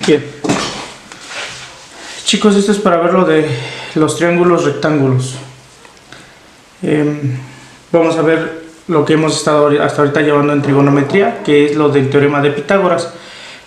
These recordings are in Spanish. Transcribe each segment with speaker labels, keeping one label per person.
Speaker 1: Bien, chicos, esto es para ver lo de los triángulos rectángulos. Vamos a ver lo que hemos estado hasta ahorita llevando en trigonometría, que es lo del teorema de Pitágoras.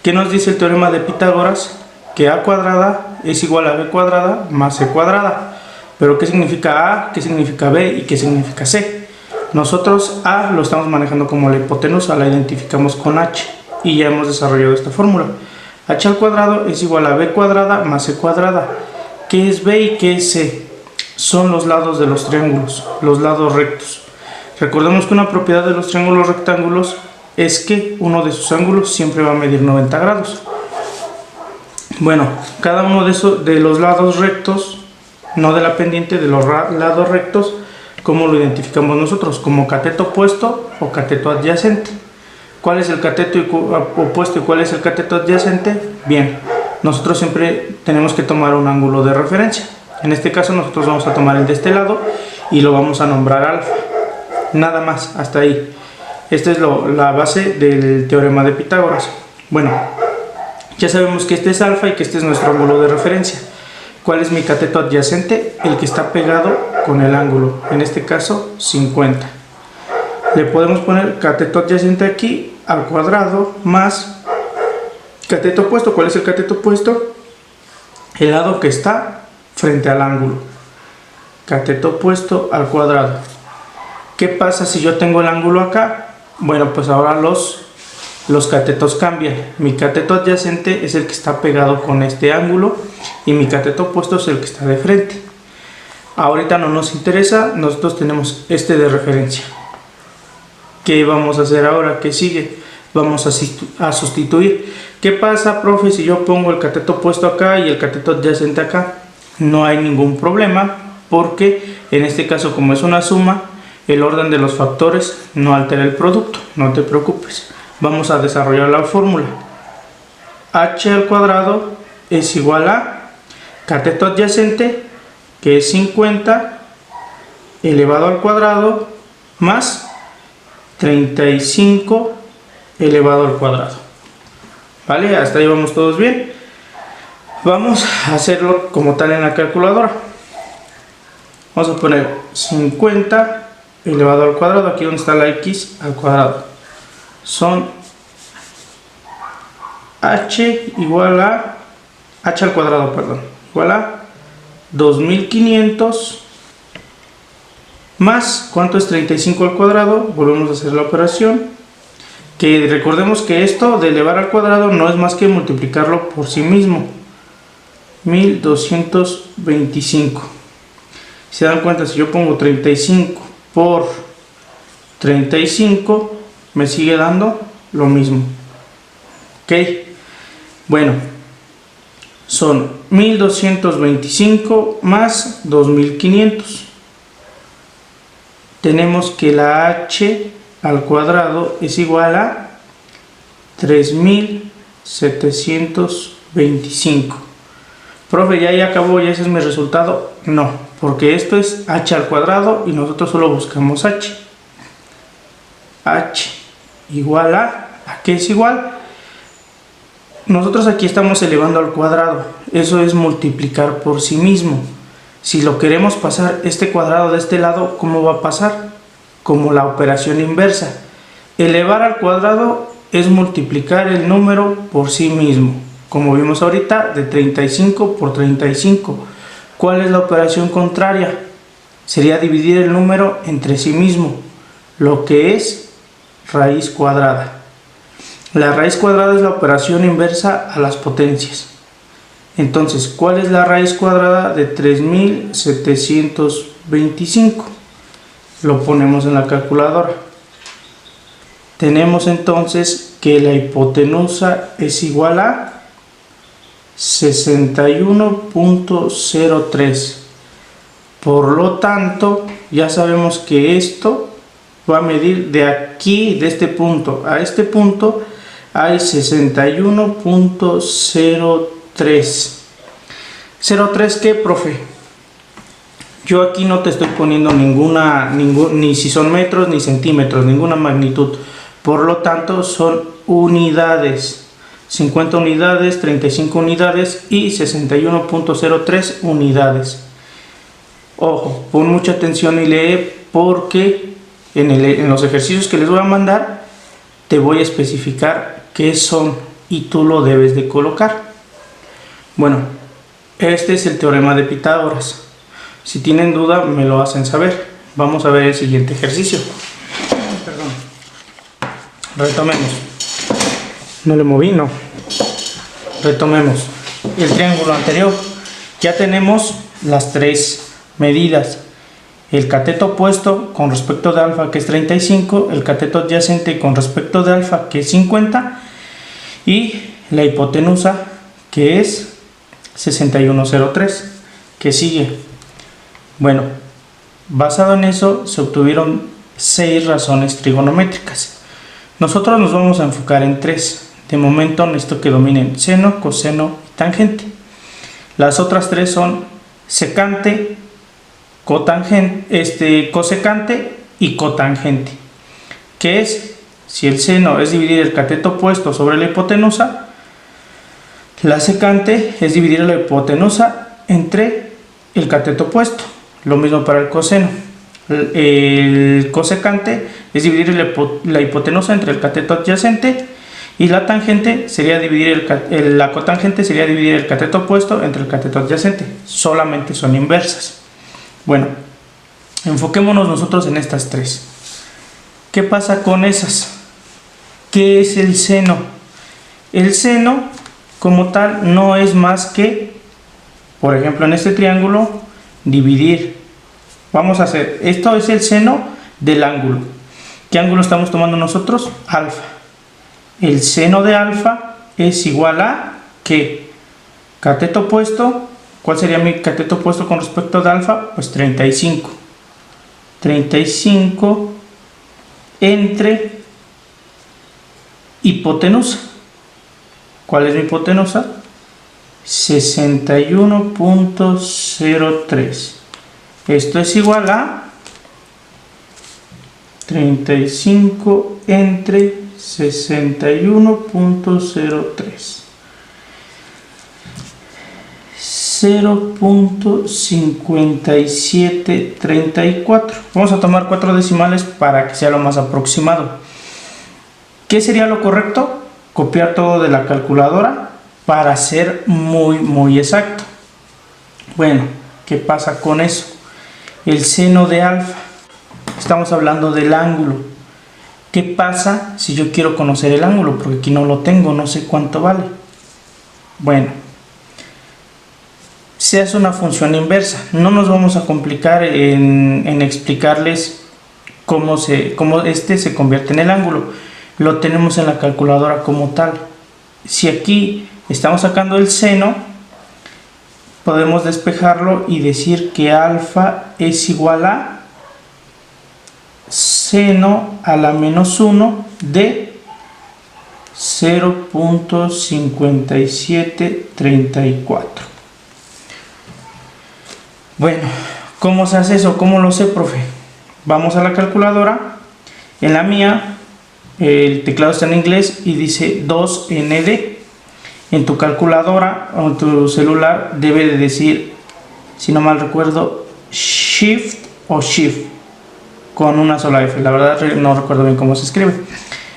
Speaker 1: ¿Qué nos dice el teorema de Pitágoras? Que a cuadrada es igual a b cuadrada más c cuadrada. Pero ¿qué significa a? ¿Qué significa b? ¿Y qué significa c? Nosotros a lo estamos manejando como la hipotenusa, la identificamos con h y ya hemos desarrollado esta fórmula. H al cuadrado es igual a b cuadrada más c cuadrada. ¿Qué es b y qué es c? Son los lados de los triángulos, los lados rectos. Recordemos que una propiedad de los triángulos rectángulos es que uno de sus ángulos siempre va a medir 90 grados. Bueno, cada uno de los lados rectos, no de la pendiente, de los lados rectos, ¿cómo lo identificamos nosotros? Como cateto opuesto o cateto adyacente. ¿Cuál es el cateto opuesto y cuál es el cateto adyacente? Bien, nosotros siempre tenemos que tomar un ángulo de referencia. En este caso nosotros vamos a tomar el de este lado y lo vamos a nombrar alfa. Nada más, hasta ahí. Esta es la base del teorema de Pitágoras. Bueno, ya sabemos que este es alfa y que este es nuestro ángulo de referencia. ¿Cuál es mi cateto adyacente? El que está pegado con el ángulo, en este caso 50. Le podemos poner cateto adyacente aquí al cuadrado más cateto opuesto. ¿Cuál es el cateto opuesto? El lado que está frente al ángulo. Cateto opuesto al cuadrado. ¿Qué pasa si yo tengo el ángulo acá? Bueno, pues ahora los catetos cambian. Mi cateto adyacente es el que está pegado con este ángulo y mi cateto opuesto es el que está de frente. Ahorita no nos interesa, nosotros tenemos este de referencia. ¿Qué vamos a hacer ahora? ¿Qué sigue? Vamos a sustituir. ¿Qué pasa, profe, si yo pongo el cateto opuesto acá y el cateto adyacente acá? No hay ningún problema, porque en este caso, como es una suma, el orden de los factores no altera el producto, no te preocupes. Vamos a desarrollar la fórmula. H al cuadrado es igual a cateto adyacente, que es 50 elevado al cuadrado más 35 elevado al cuadrado. ¿Vale? Hasta ahí vamos todos bien. Vamos a hacerlo como tal en la calculadora. Vamos a poner 50 elevado al cuadrado, aquí donde está la x al cuadrado. Son h igual a h al cuadrado, perdón, igual a 2500 más, ¿cuánto es 35 al cuadrado? Volvemos a hacer la operación, que recordemos que esto de elevar al cuadrado no es más que multiplicarlo por sí mismo. 1225. Si se dan cuenta, si yo pongo 35 por 35 me sigue dando lo mismo. Ok, bueno, son 1225 más 2500. Tenemos que la h al cuadrado es igual a 3725. Profe, ya acabó, ya ese es mi resultado. No, porque esto es h al cuadrado y nosotros solo buscamos h. H igual ¿a qué es igual? Nosotros aquí estamos elevando al cuadrado. Eso es multiplicar por sí mismo. Si lo queremos pasar este cuadrado de este lado, ¿cómo va a pasar? Como la operación inversa. Elevar al cuadrado es multiplicar el número por sí mismo. Como vimos ahorita, de 35 por 35. ¿Cuál es la operación contraria? Sería dividir el número entre sí mismo, lo que es raíz cuadrada. La raíz cuadrada es la operación inversa a las potencias. Entonces, ¿cuál es la raíz cuadrada de 3725? Lo ponemos en la calculadora. Tenemos entonces que la hipotenusa es igual a 61.03. Por lo tanto, ya sabemos que esto va a medir de aquí, de este punto a este punto, hay 61.03. ¿03 qué, profe? Yo aquí no te estoy poniendo ni si son metros ni centímetros, ninguna magnitud. Por lo tanto, son unidades. 50 unidades, 35 unidades y 61.03 unidades. Ojo, pon mucha atención y lee, porque en los ejercicios que les voy a mandar te voy a especificar qué son y tú lo debes de colocar. Bueno, este es el teorema de Pitágoras. Si tienen duda me lo hacen saber. Vamos a ver el siguiente ejercicio. Perdón. Retomemos. No le moví, no. Retomemos el triángulo anterior. Ya tenemos las tres medidas: el cateto opuesto con respecto de alfa, que es 35, el cateto adyacente con respecto de alfa, que es 50, y la hipotenusa, que es 6103, que sigue. Bueno, basado en eso se obtuvieron 6 razones trigonométricas. Nosotros nos vamos a enfocar en 3. De momento necesito que dominen seno, coseno y tangente. Las otras 3 son secante, cosecante y cotangente, que es, si el seno es dividir el cateto opuesto sobre la hipotenusa, la secante es dividir la hipotenusa entre el cateto opuesto. Lo mismo para el coseno. El cosecante es dividir la hipotenusa entre el cateto adyacente, y la tangente sería dividir la cotangente sería dividir el cateto opuesto entre el cateto adyacente. Solamente son inversas. Bueno, enfoquémonos nosotros en estas 3. ¿Qué pasa con esas? ¿Qué es el seno? El seno como tal no es más que, por ejemplo, en este triángulo, dividir. Vamos a hacer, esto es el seno del ángulo. ¿Qué ángulo estamos tomando nosotros? Alfa. El seno de alfa es igual a, ¿qué? Cateto opuesto. ¿Cuál sería mi cateto opuesto con respecto de alfa? Pues 35. 35 entre hipotenusa. ¿Cuál es mi hipotenusa? 61.03. Esto es igual a 35 entre 61.03. 0.5734. Vamos a tomar 4 decimales para que sea lo más aproximado. ¿Qué sería lo correcto? Copiar todo de la calculadora para ser muy exacto. Bueno, ¿qué pasa con eso? El seno de alfa. Estamos hablando del ángulo. ¿Qué pasa si yo quiero conocer el ángulo? Porque aquí no lo tengo, no sé cuánto vale. Bueno, se hace una función inversa. No nos vamos a complicar en explicarles cómo este se convierte en el ángulo. Lo tenemos en la calculadora como tal. Si aquí estamos sacando el seno, podemos despejarlo y decir que alfa es igual a seno a la menos 1 de 0.5734. Bueno, ¿cómo se hace eso? ¿Cómo lo sé, profe? Vamos a la calculadora. En la mía el teclado está en inglés y dice 2ND. En tu calculadora o en tu celular debe de decir, si no mal recuerdo, Shift o Shift con una sola F. La verdad no recuerdo bien cómo se escribe,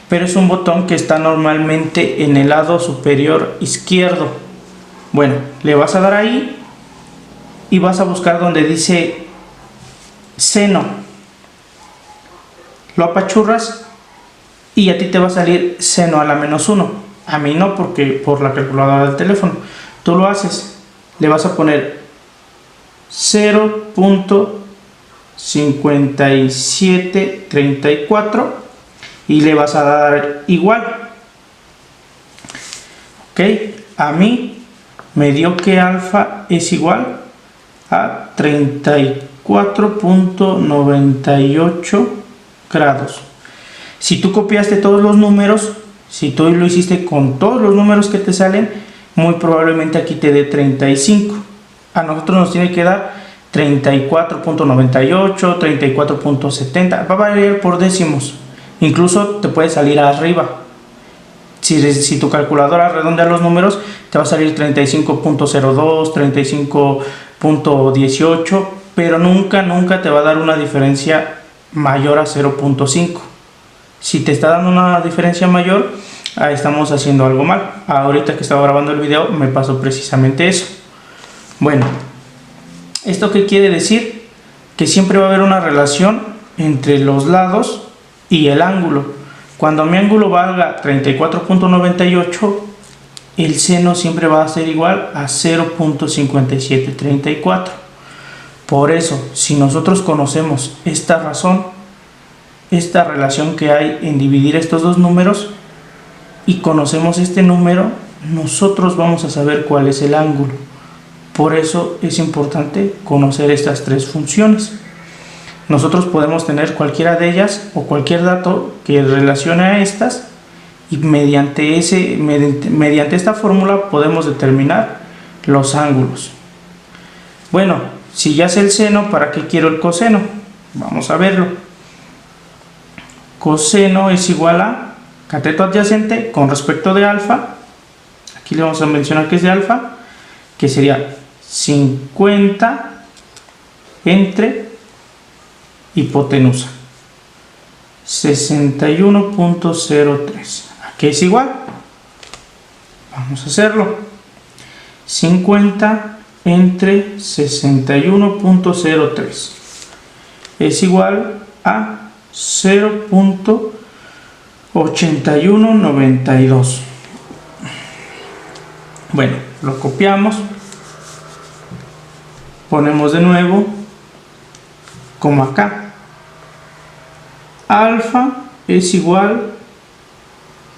Speaker 1: pero es un botón que está normalmente en el lado superior izquierdo. Bueno, le vas a dar ahí y vas a buscar donde dice seno. Lo apachurras y a ti te va a salir seno a la menos 1. A mí no, porque por la calculadora del teléfono. Tú lo haces, le vas a poner 0.5734 y le vas a dar igual. Ok, a mí me dio que alfa es igual a 34.98 grados. Si tú copiaste todos los números, si tú lo hiciste con todos los números que te salen, muy probablemente aquí te dé 35. A nosotros nos tiene que dar 34.98, 34.70. Va a variar por décimos. Incluso te puede salir arriba. Si tu calculadora redondea los números, te va a salir 35.02, 35.18, pero nunca te va a dar una diferencia mayor a 0.5. Si te está dando una diferencia mayor, ahí estamos haciendo algo mal. Ahorita que estaba grabando el video me pasó precisamente eso. Bueno, ¿esto qué quiere decir? Que siempre va a haber una relación entre los lados y el ángulo. Cuando mi ángulo valga 34.98, el seno siempre va a ser igual a 0.5734. Por eso, si nosotros conocemos esta razón, esta relación que hay en dividir estos dos números, y conocemos este número, nosotros vamos a saber cuál es el ángulo. Por eso es importante conocer estas tres funciones. Nosotros podemos tener cualquiera de ellas o cualquier dato que relacione a estas, y mediante esta fórmula podemos determinar los ángulos. Bueno, si ya sé el seno, ¿para qué quiero el coseno? Vamos a verlo. Coseno es igual a cateto adyacente con respecto de alfa. Aquí le vamos a mencionar que es de alfa, que sería 50 entre hipotenusa 61.03. ¿A qué es igual? Vamos a hacerlo. 50 entre 61.03 es igual a 0.8192. Bueno, lo copiamos, ponemos de nuevo como acá. Alfa es igual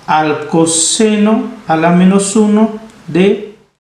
Speaker 1: al coseno a la menos 1 de